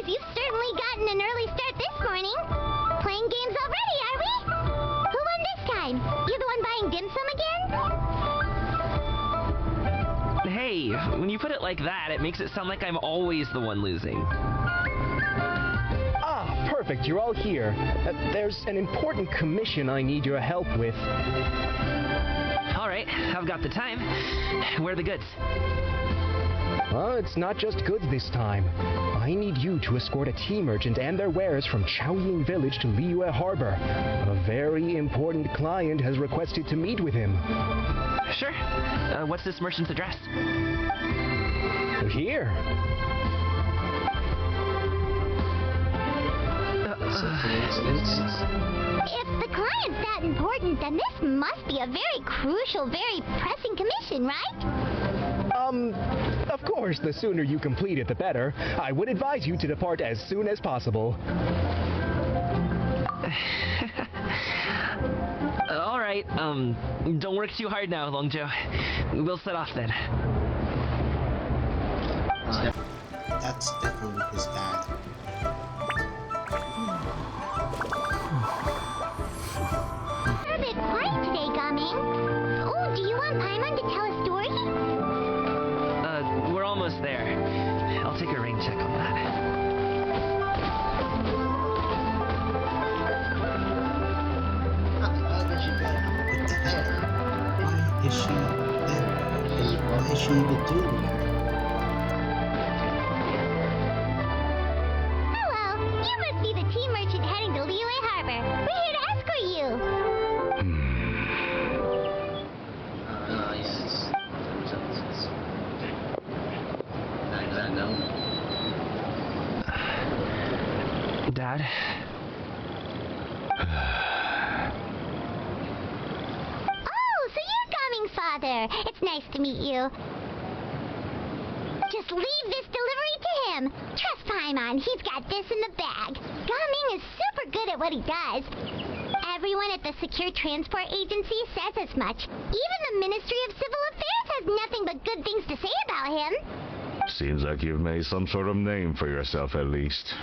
You've certainly gotten an early start this morning. Playing games already, are we? Who won this time? You the one buying dim sum again? Hey, when you put it like that, it makes it sound like I'm always the one losing. Ah, perfect. You're all here. There's an important commission I need your help with. All right, I've got the time. Where are the goods? Well, it's not just goods this time. I need you to escort a tea merchant and their wares from Chaoying Village to Liyue Harbor. A very important client has requested to meet with him. Sure. What's this merchant's address? Here. If the client's that important, then this must be a very crucial, very pressing commission, right? Of course, the sooner you complete it, the better. I would advise you to depart as soon as possible. All right, don't work too hard now, Longjo. We'll set off then. That's definitely his dad. You're a bit quiet today, Gaming. Oh, do you want Paimon to tell a story? We're almost there. I'll take a rain check on that. How did she get? What the heck? Why is she there? What is she even doing there? Hello, you must be the tea merchant heading to Liyue Harbor. We're here to escort you. Yes. No. Dad? Oh, so you're Gaming's father. It's nice to meet you. Just leave this delivery to him. Trust Paimon, he's got this in the bag. Gaming is super good at what he does. Everyone at the Secure Transport Agency says as much. Even the Ministry of Civil Affairs has nothing but good things to say about him. Seems like you've made some sort of name for yourself, at least.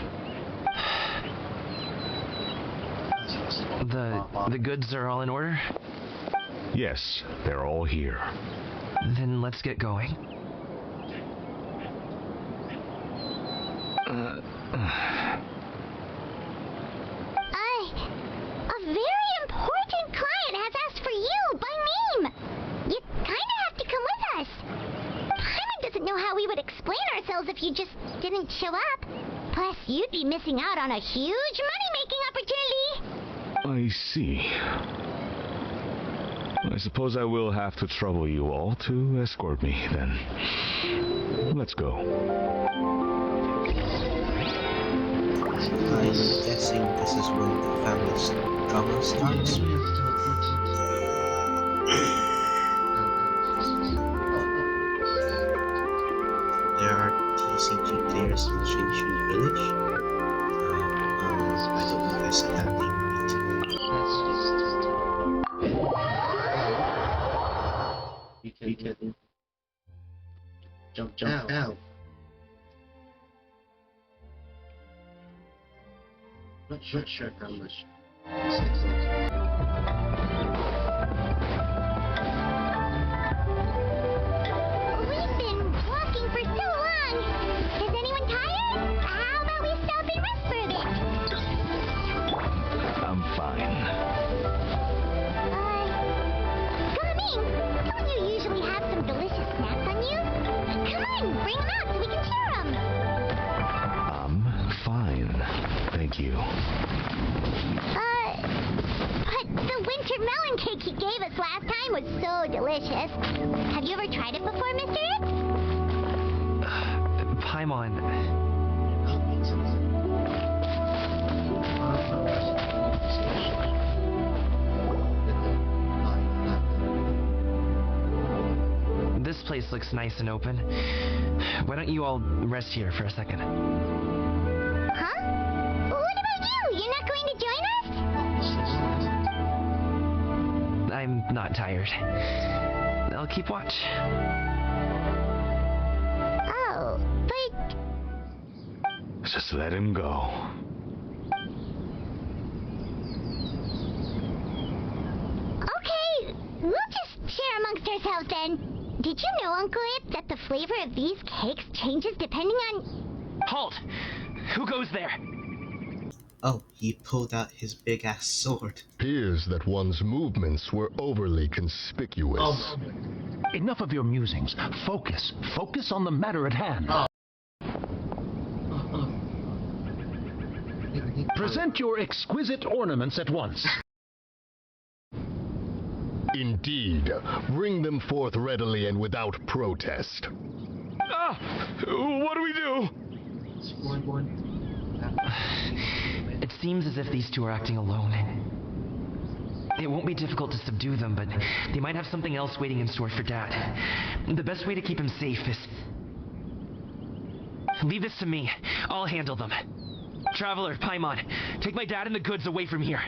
The goods are all in order? Yes, they're all here. Then let's get going. A very important client has asked for you by name. You kind of have to come with us. Paimon doesn't know how we would explain ourselves if you just didn't show up. Plus, you'd be missing out on a huge money-making opportunity. I see. I suppose I will have to trouble you all to escort me, then. Let's go. I'm guessing this is when the family's drama starts. There are TCG players in Shinshu Village. I don't know if I said that name right. You can jump out. Not sure how much. We've been walking for so long. Is anyone tired? How about we stop and rest for a bit? I'm fine. Coming! Don't you usually have some delicious snacks on you? Come on, bring them out so we can share them. I'm fine. Thank you. But the winter melon cake he gave us last time was so delicious. Have you ever tried it before, Mr. X? Paimon. This place looks nice and open. Why don't you all rest here for a second? Huh? What about you? You're not going to join us? I'm not tired. I'll keep watch. Oh, but... Just let him go. Okay, we'll just share amongst ourselves then. Did you know, Uncle Ip, that the flavor of these cakes changes depending on... Halt! Who goes there? Oh, he pulled out his big-ass sword. Appears that one's movements were overly conspicuous. Enough of your musings. Focus. Focus on the matter at hand. Present your exquisite ornaments at once. Indeed. Bring them forth readily and without protest. Ah! What do we do? It seems as if these two are acting alone. It won't be difficult to subdue them, but they might have something else waiting in store for Dad. The best way to keep him safe is... Leave this to me. I'll handle them. Traveler, Paimon, take my dad and the goods away from here.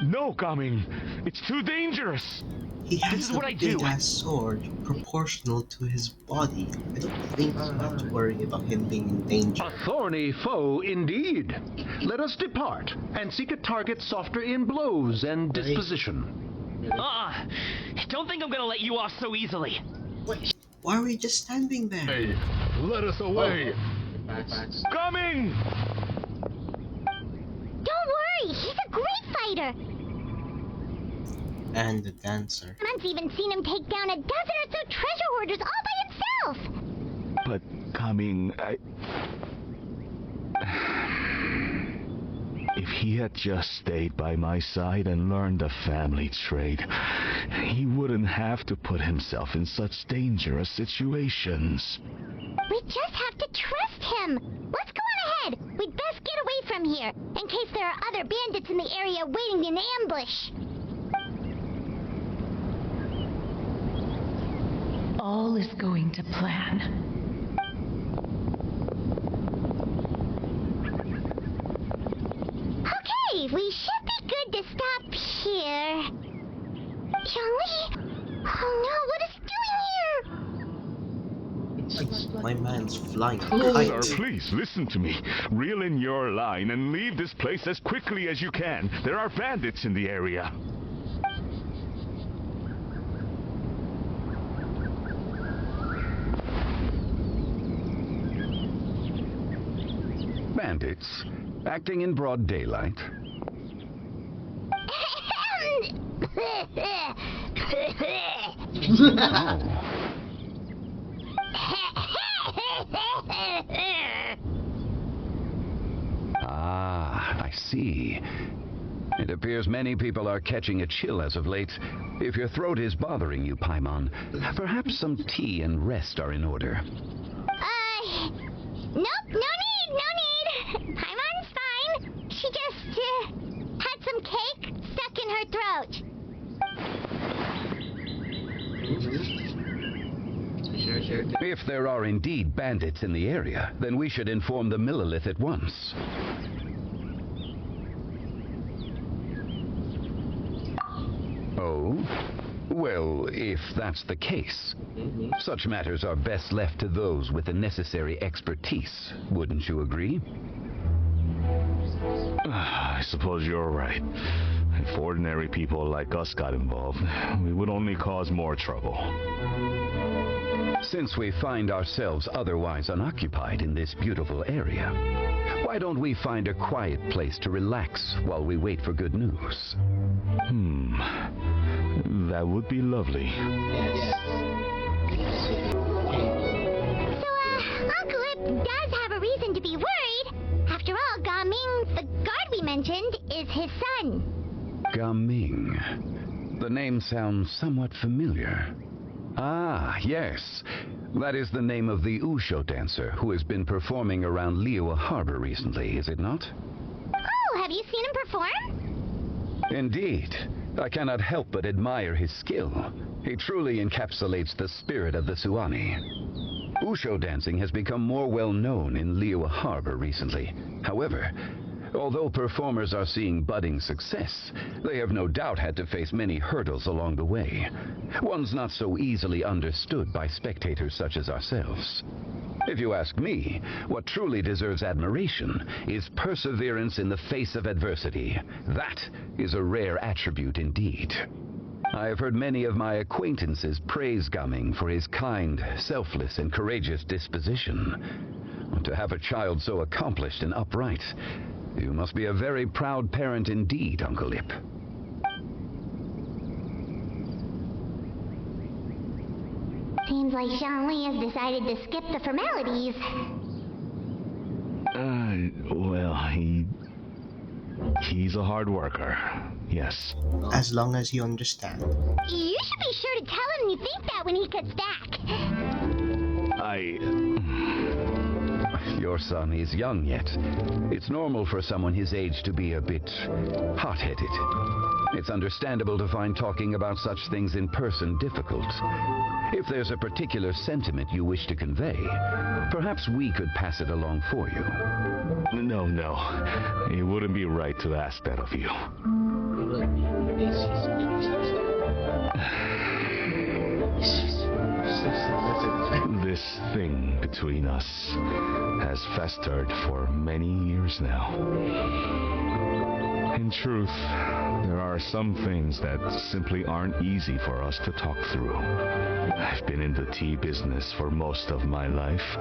No, Gaming. It's too dangerous. He has is a what I do. big-ass sword proportional to his body. I don't think you have to worry about him being in danger. A thorny foe indeed. Let us depart and seek a target softer in blows and disposition. Don't think I'm gonna let you off so easily. Why are we just standing there? Hey, let us away! Coming! Don't worry, he's a great fighter. And the dancer. Man's even seen him take down a dozen or so treasure hoarders all by himself. But, Gaming, If he had just stayed by my side and learned the family trade, he wouldn't have to put himself in such dangerous situations. We just have to trust him. Let's go on ahead. We'd best get away from here, in case there are other bandits in the area waiting in ambush. All is going to plan. Okay, we should be good to stop here. Xiangli? Oh no, what is doing here? My man's flying Sir, kite. please listen to me. Reel in your line and leave this place as quickly as you can. There are bandits in the area. bandits? Acting in broad daylight? Ah, I see. It appears many people are catching a chill as of late. If your throat is bothering you, Paimon, perhaps some tea and rest are in order. Nope, no need. Paimon's fine. She just, had some cake stuck in her throat. Sure. If there are indeed bandits in the area, then we should inform the Millilith at once. Oh? Well, if that's the case, such matters are best left to those with the necessary expertise, wouldn't you agree? I suppose you're right. If ordinary people like us got involved, we would only cause more trouble. Since we find ourselves otherwise unoccupied in this beautiful area, why don't we find a quiet place to relax while we wait for good news? That would be lovely. So, Uncle Ip does have a reason to be worried. After all, Gaming, the guard we mentioned, is his son. Gaming. The name sounds somewhat familiar. Ah, yes. That is the name of the Usho dancer who has been performing around Liyue Harbor recently, is it not? Oh, have you seen him perform? Indeed. I cannot help but admire his skill. He truly encapsulates the spirit of the Suani. Usho dancing has become more well known in Liyue Harbor recently. However, although performers are seeing budding success, they have no doubt had to face many hurdles along the way. Ones not so easily understood by spectators such as ourselves. If you ask me, what truly deserves admiration is perseverance in the face of adversity. That is a rare attribute indeed. I have heard many of my acquaintances praise Gaming for his kind, selfless, and courageous disposition. To have a child so accomplished and upright, you must be a very proud parent indeed, Uncle Ip. Seems like Zhongli has decided to skip the formalities. Well, he's a hard worker. Yes. As long as you understand. You should be sure to tell him you think that when he gets back. Your son is young yet. It's normal for someone his age to be a bit hot-headed. It's understandable to find talking about such things in person difficult. If there's a particular sentiment you wish to convey, perhaps we could pass it along for you. No. It wouldn't be right to ask that of you. This thing between us has festered for many years now. In truth, there are some things that simply aren't easy for us to talk through. I've been in the tea business for most of my life,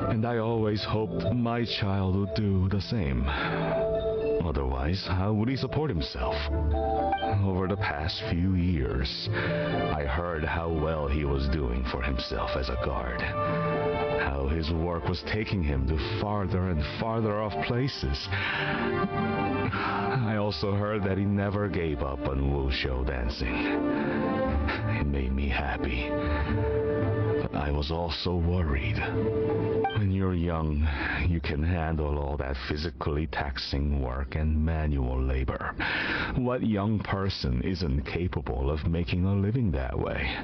and I always hoped my child would do the same. Otherwise, how would he support himself? Over the past few years, I heard how well he was doing for himself as a guard. How his work was taking him to farther and farther off places. I also heard that he never gave up on Wushu dancing. It made me happy. But I was also worried. When you're young, you can handle all that physically taxing work and manual labor. What young person isn't capable of making a living that way?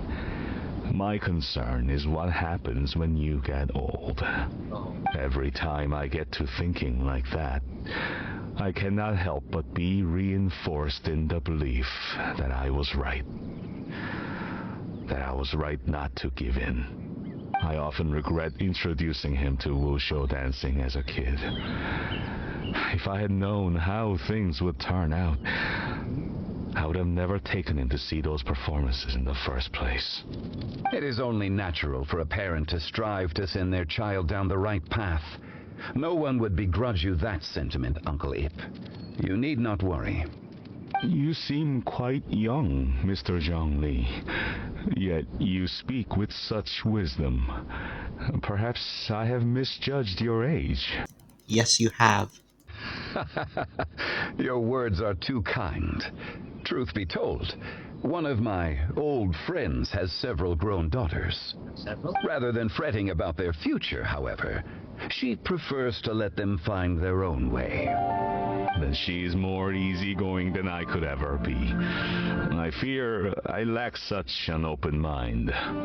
My concern is what happens when you get old. Every time I get to thinking like that, I cannot help but be reinforced in the belief that I was right. That I was right not to give in. I often regret introducing him to Wushu dancing as a kid. If I had known how things would turn out, I would have never taken him to see those performances in the first place. It is only natural for a parent to strive to send their child down the right path. No one would begrudge you that sentiment, Uncle Ip. You need not worry. You seem quite young, Mr. Zhongli. Yet you speak with such wisdom. Perhaps I have misjudged your age. Yes, you have. Your words are too kind. Truth be told, one of my old friends has several grown daughters. Several? Rather than fretting about their future, however, she prefers to let them find their own way. Then she is more easygoing than I could ever be. I fear I lack such an open mind. Hey,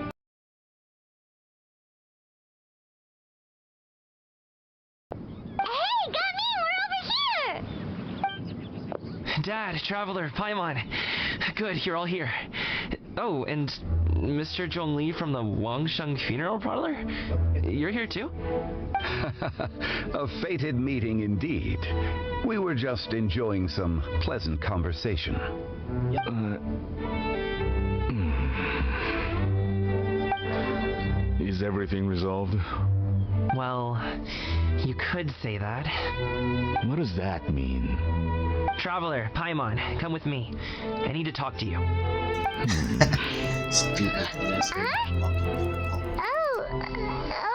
Gummy, we're over here! Dad, Traveler, Paimon. Good, you're all here. Oh, and Mr. Zhongli from the Wangsheng Funeral Parlor? You're here too? A fated meeting indeed. We were just enjoying some pleasant conversation. Is everything resolved? Well, you could say that. What does that mean? Traveler, Paimon, come with me. I need to talk to you. Stupid. That's walking through the hall. Oh,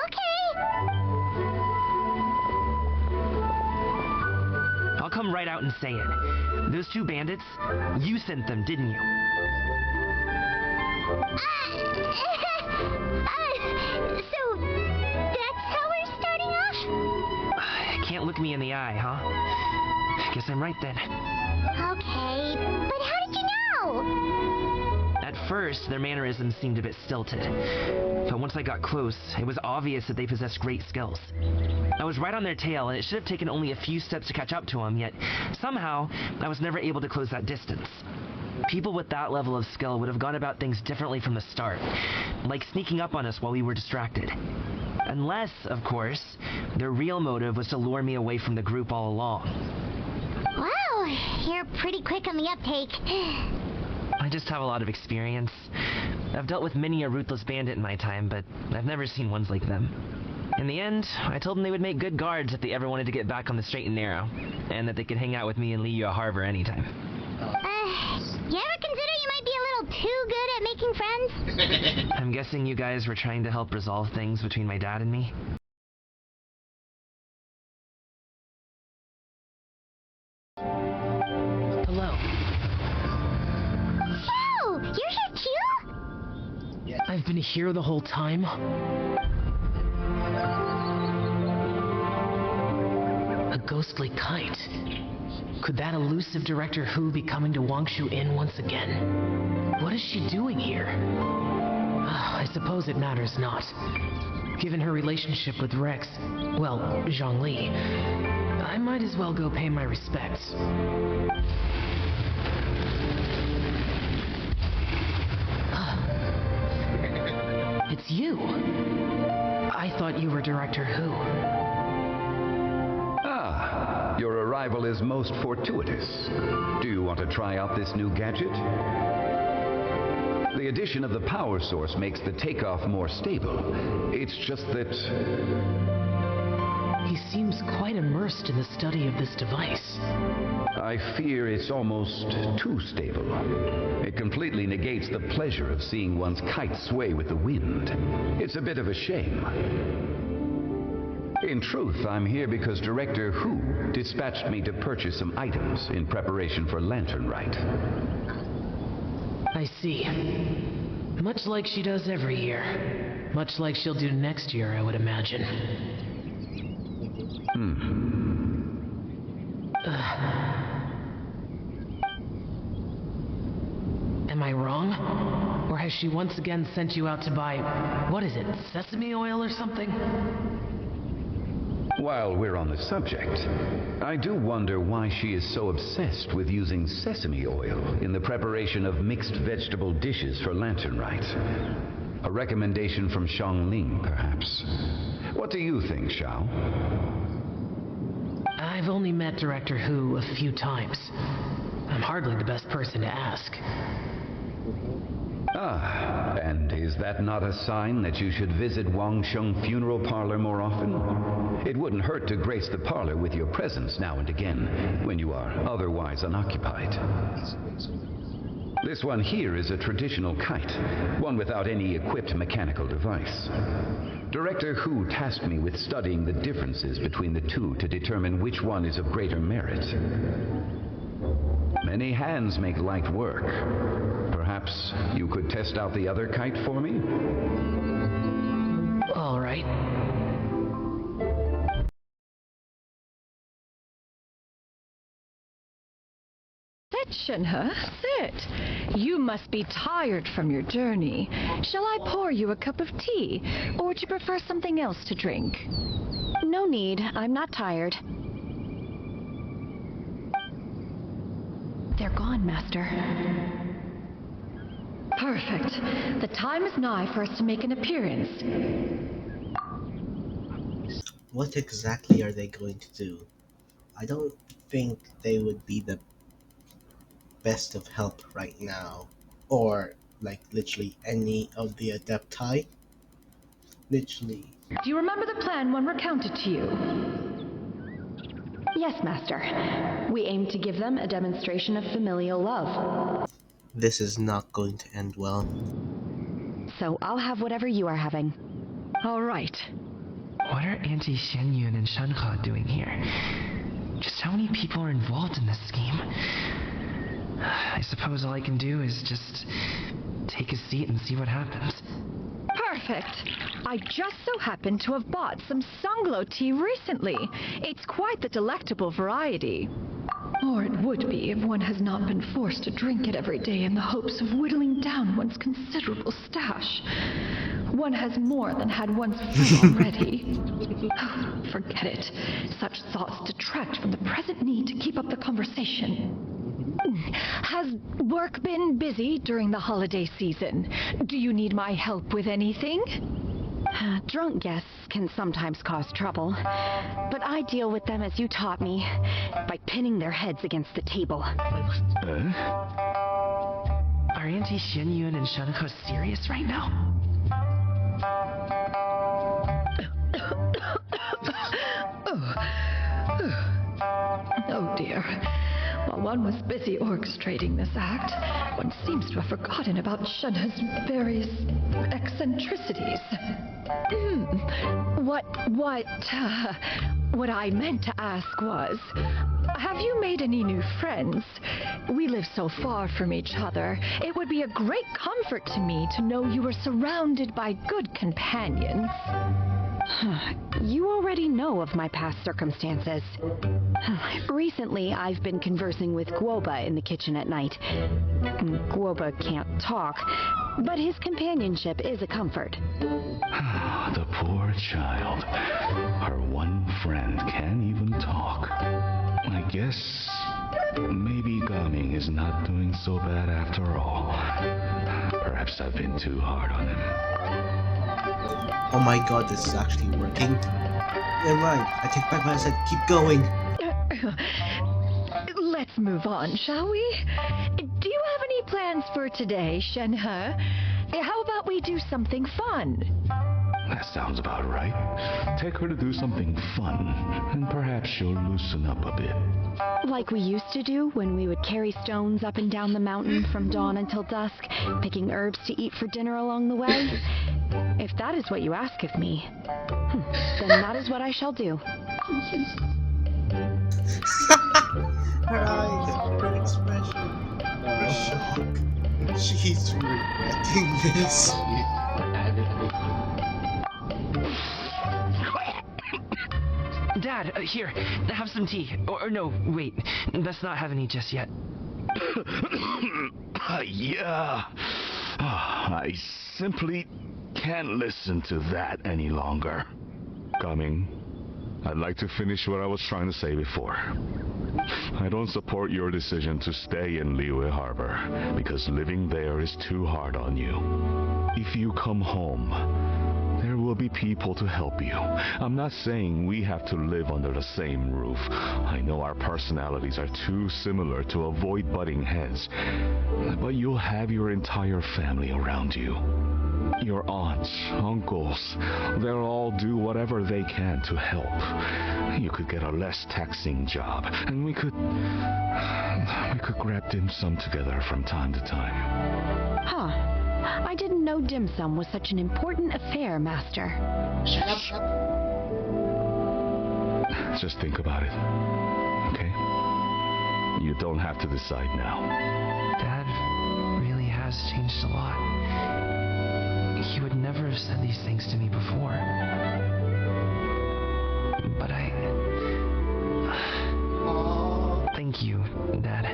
okay. I'll come right out and say it. Those two bandits, you sent them, didn't you? So, that's how we're starting off? Can't look me in the eye, huh? Guess I'm right then. Okay, but how did you know? At first, their mannerisms seemed a bit stilted. But once I got close, it was obvious that they possessed great skills. I was right on their tail, and it should have taken only a few steps to catch up to them, yet somehow, I was never able to close that distance. People with that level of skill would have gone about things differently from the start, like sneaking up on us while we were distracted. Unless, of course, their real motive was to lure me away from the group all along. Wow, you're pretty quick on the uptake. I just have a lot of experience. I've dealt with many a ruthless bandit in my time, but I've never seen ones like them. In the end, I told them they would make good guards if they ever wanted to get back on the straight and narrow, and that they could hang out with me in Liyue Harbor anytime. You ever consider you might be a little too good at making friends? I'm guessing you guys were trying to help resolve things between my dad and me? Hello. So, you're here too? I've been here the whole time. A ghostly kite. Could that elusive Director Hu be coming to Wangshu Inn once again? What is she doing here? I suppose it matters not. Given her relationship with Rex, well, Zhongli, I might as well go pay my respects. It's you. I thought you were Director Hu. Ah, your arrival is most fortuitous. Do you want to try out this new gadget? The addition of the power source makes the takeoff more stable. It's just that... He seems quite immersed in the study of this device. I fear it's almost too stable. It completely negates the pleasure of seeing one's kite sway with the wind. It's a bit of a shame. In truth, I'm here because Director Hu dispatched me to purchase some items in preparation for Lantern Rite. I see. Much like she does every year. Much like she'll do next year, I would imagine. Am I wrong? Or has she once again sent you out to buy, what is it, sesame oil or something? While we're on the subject, I do wonder why she is so obsessed with using sesame oil in the preparation of mixed vegetable dishes for Lantern Rite. A recommendation from Xiangling, perhaps. What do you think, Xiao? I've only met Director Hu a few times. I'm hardly the best person to ask. Ah, and is that not a sign that you should visit Wangsheng Funeral Parlor more often? It wouldn't hurt to grace the parlor with your presence now and again, when you are otherwise unoccupied. This one here is a traditional kite, one without any equipped mechanical device. Director Hu tasked me with studying the differences between the two to determine which one is of greater merit. Many hands make light work. Perhaps you could test out the other kite for me? All right. Sit, Shenhe, sit. You must be tired from your journey. Shall I pour you a cup of tea, or would you prefer something else to drink? No need. I'm not tired. They're gone, Master. Perfect. The time is nigh for us to make an appearance. What exactly are they going to do? I don't think they would be the best of help right now. Or, like, literally any of the Adepti. Literally. Do you remember the plan when recounted to you? Yes, Master. We aim to give them a demonstration of familial love. This is not going to end well. So I'll have whatever you are having. All right. What are Auntie Xianyun and Shenhe doing here? Just how many people are involved in this scheme? I suppose all I can do is just take a seat and see what happens. Perfect. I just so happen to have bought some Sunglow tea recently. It's quite the delectable variety. Or it would be if one has not been forced to drink it every day in the hopes of whittling down one's considerable stash. One has more than had one's fill already. Oh, forget it. Such thoughts detract from the present need to keep up the conversation. Has work been busy during the holiday season? Do you need my help with anything? Drunk guests can sometimes cause trouble, but I deal with them as you taught me, by pinning their heads against the table. Are Auntie Xianyun and Shenhe serious right now? Oh dear. While one was busy orchestrating this act, one seems to have forgotten about Shenhe's various eccentricities. What I meant to ask was, have you made any new friends? We live so far from each other. It would be a great comfort to me to know you were surrounded by good companions. You already know of my past circumstances. Recently, I've been conversing with Guoba in the kitchen at night. Guoba can't talk, but his companionship is a comfort. The poor child. Her one friend can't even talk. I guess maybe Gaming is not doing so bad after all. Perhaps I've been too hard on him. Oh my god, this is actually working. Never mind, I take back what I said, keep going. Let's move on, shall we? Do you have any plans for today, Shenhe? How about we do something fun? That sounds about right. Take her to do something fun, and perhaps she'll loosen up a bit. Like we used to do when we would carry stones up and down the mountain from dawn until dusk, picking herbs to eat for dinner along the way? If that is what you ask of me, then that is what I shall do. Her eyes, her expression, her shock. She's regretting this. Dad, here, have some tea. Or no, wait, let's not have any just yet. Yeah. I simply can't listen to that any longer. Coming. I'd like to finish what I was trying to say before. I don't support your decision to stay in Liyue Harbor, because living there is too hard on you. If you come home, there will be need people to help you. I'm not saying we have to live under the same roof. I know our personalities are too similar to avoid butting heads. But you'll have your entire family around you. Your aunts, uncles, they'll all do whatever they can to help. You could get a less taxing job, and we could grab dim sum together from time to time. Huh. I didn't know dim sum was such an important affair, Master. Shut up. Just think about it, okay? You don't have to decide now. Dad really has changed a lot. He would never have said these things to me before. But thank you, Dad.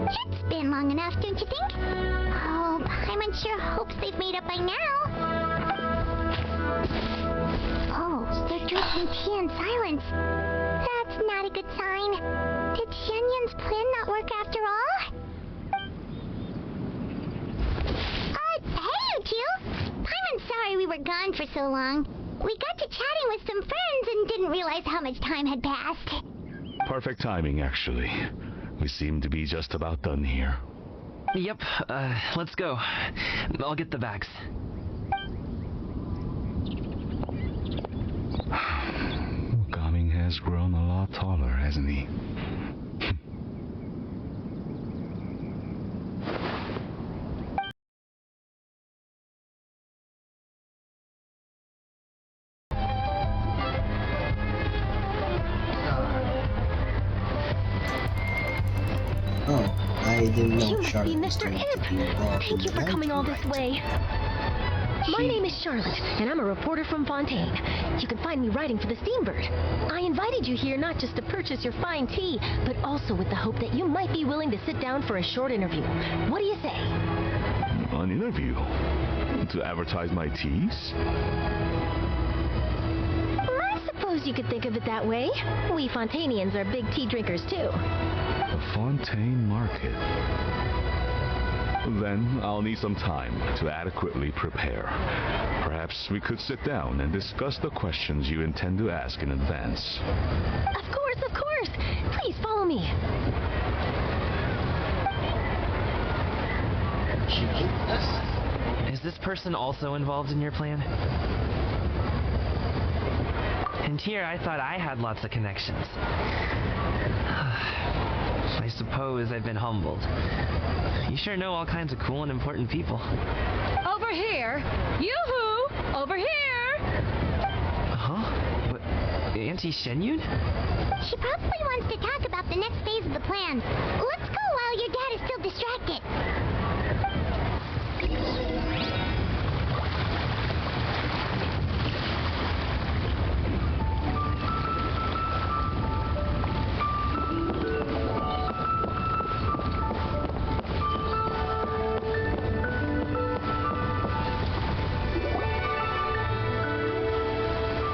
It's been long enough, don't you think? Oh, Paimon sure hopes they've made up by now. Oh, they're drinking tea in silence. That's not a good sign. Did Xianyun's plan not work after all? Hey, you two! Paimon's sorry we were gone for so long. We got to chatting with some friends and didn't realize how much time had passed. Perfect timing, actually. We seem to be just about done here. Yep, let's go. I'll get the bags. Gaming has grown a lot taller, hasn't he? Oh, I didn't know You must Charlotte be was Mr. going to Ip. be involved Thank you in for the coming all this Rite. way. My name is Charlotte, and I'm a reporter from Fontaine. You can find me writing for the Steambird. I invited you here not just to purchase your fine tea, but also with the hope that you might be willing to sit down for a short interview. What do you say? An interview? To advertise my teas? I suppose you could think of it that way. We Fontainians are big tea drinkers, too. The Fontaine Market. Then I'll need some time to adequately prepare. Perhaps we could sit down and discuss the questions you intend to ask in advance. Of course, of course. Please follow me. Is this person also involved in your plan? And here I thought I had lots of connections. I suppose I've been humbled. You sure know all kinds of cool and important people. Over here! Yoo-hoo! Over here! Huh? But Auntie Shenyun? She probably wants to talk about the next phase of the plan. Let's go while your dad is still distracted.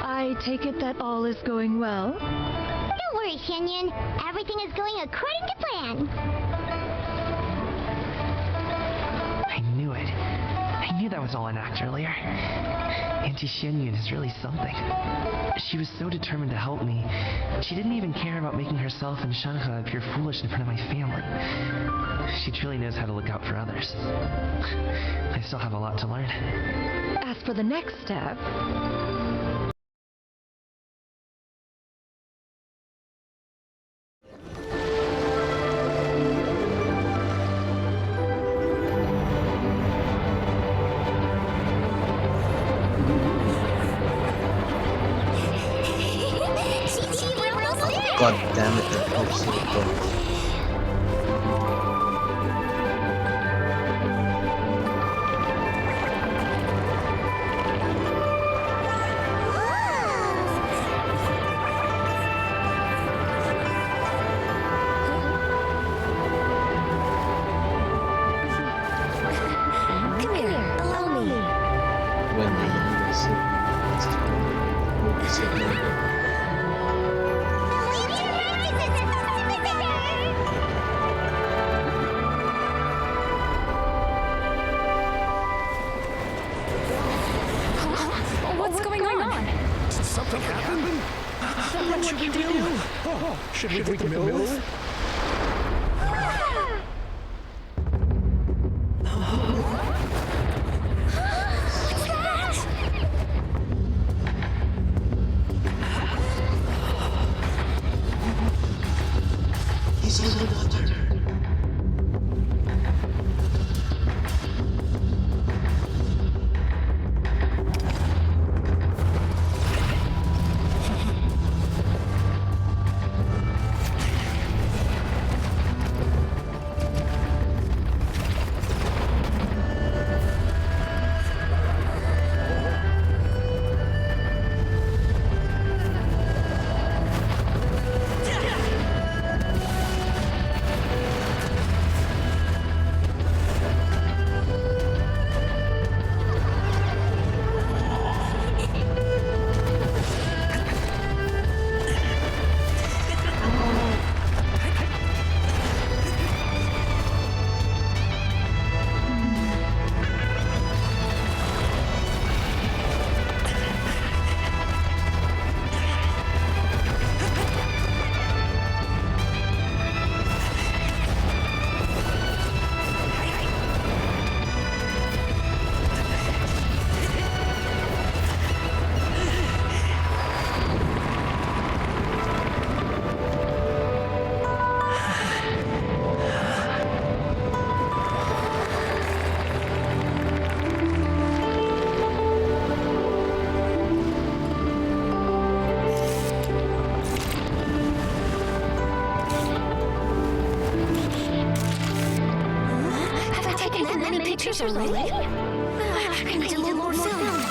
I take it that all is going well? Don't worry, Xianyun. Everything is going according to plan. I knew it. I knew that was all an act earlier. Auntie Shenyun is really something. She was so determined to help me. She didn't even care about making herself and Shanhe appear foolish in front of my family. She truly knows how to look out for others. I still have a lot to learn. As for the next step, God damn it, they're all so close. Come here, allow me. When they sit next to them, we'll be sitting there. something happened? What should we do? Oh, should we take the mill? He's underwater. Pictures already? I need a little more film.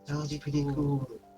That would be pretty cool.